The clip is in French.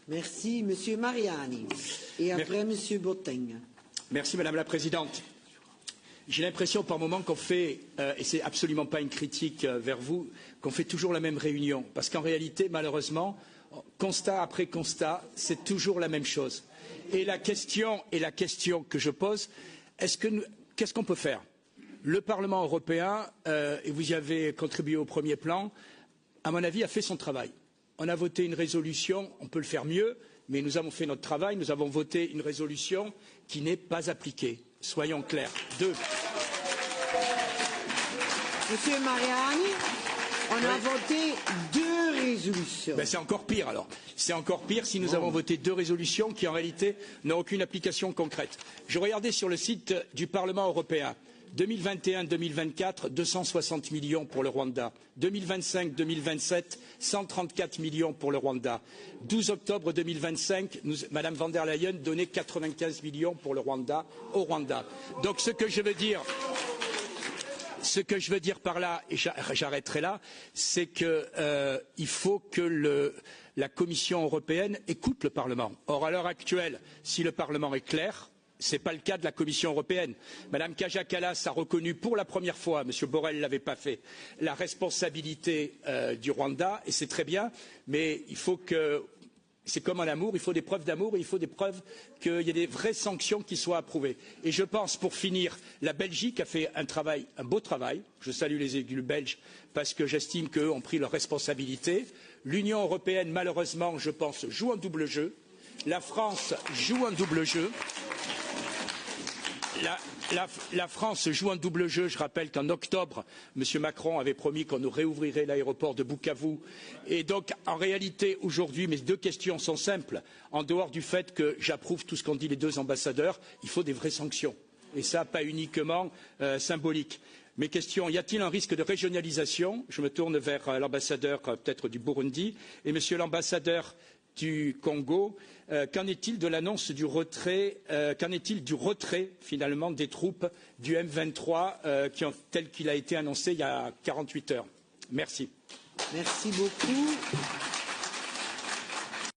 Merci, Monsieur Mariani. Et après, Monsieur Botteng. Merci, Madame la Présidente. J'ai l'impression par moment qu'on fait, et c'est absolument pas une critique vers vous, qu'on fait toujours la même réunion. Parce qu'en réalité, malheureusement, constat après constat, c'est toujours la même chose. Et la question que je pose, qu'est-ce qu'on peut faire? Le Parlement européen, et vous y avez contribué au premier plan, à mon avis, a fait son travail. On a voté une résolution, on peut le faire mieux, mais nous avons fait notre travail, nous avons voté une résolution qui n'est pas appliquée. Soyons clairs. Deux. Monsieur Mariani, on a voté 2 résolutions. Ben, c'est encore pire alors. C'est encore pire si nous avons voté 2 résolutions qui en réalité n'ont aucune application concrète. Je regardais sur le site du Parlement européen. 2021-2024, 260 millions pour le Rwanda. 2025-2027, 134 millions pour le Rwanda. 12 octobre 2025, Madame van der Leyen donnait 95 millions pour le Rwanda au Rwanda. Donc ce que je veux dire par là, et j'arrêterai là, c'est qu'il faut que la Commission européenne écoute le Parlement. Or, à l'heure actuelle, si le Parlement est clair, ce n'est pas le cas de la Commission européenne. Madame Kaja Kallas a reconnu pour la première fois, Monsieur Borrell ne l'avait pas fait, la responsabilité du Rwanda, et c'est très bien, mais il faut que, c'est comme en amour, il faut des preuves d'amour et il faut des preuves qu'il y ait des vraies sanctions qui soient approuvées. Et je pense, pour finir, la Belgique a fait un beau travail. Je salue les élus belges parce que j'estime qu'eux ont pris leurs responsabilités. L'Union européenne, malheureusement, je pense, joue un double jeu. La France joue un double jeu. La France joue un double jeu. Je rappelle qu'en octobre, M. Macron avait promis qu'on nous réouvrirait l'aéroport de Bukavu. Et donc, en réalité, aujourd'hui, mes 2 questions sont simples. En dehors du fait que j'approuve tout ce qu'ont dit les 2 ambassadeurs, il faut des vraies sanctions. Et ça, pas uniquement symbolique. Mes questions, y a-t-il un risque de régionalisation? Je me tourne vers l'ambassadeur peut-être du Burundi. Et Monsieur l'ambassadeur du Congo, qu'en est-il de l'annonce du retrait, qu'en est-il du retrait finalement des troupes du M23 tel qu'il a été annoncé il y a 48 heures? Merci. Merci beaucoup.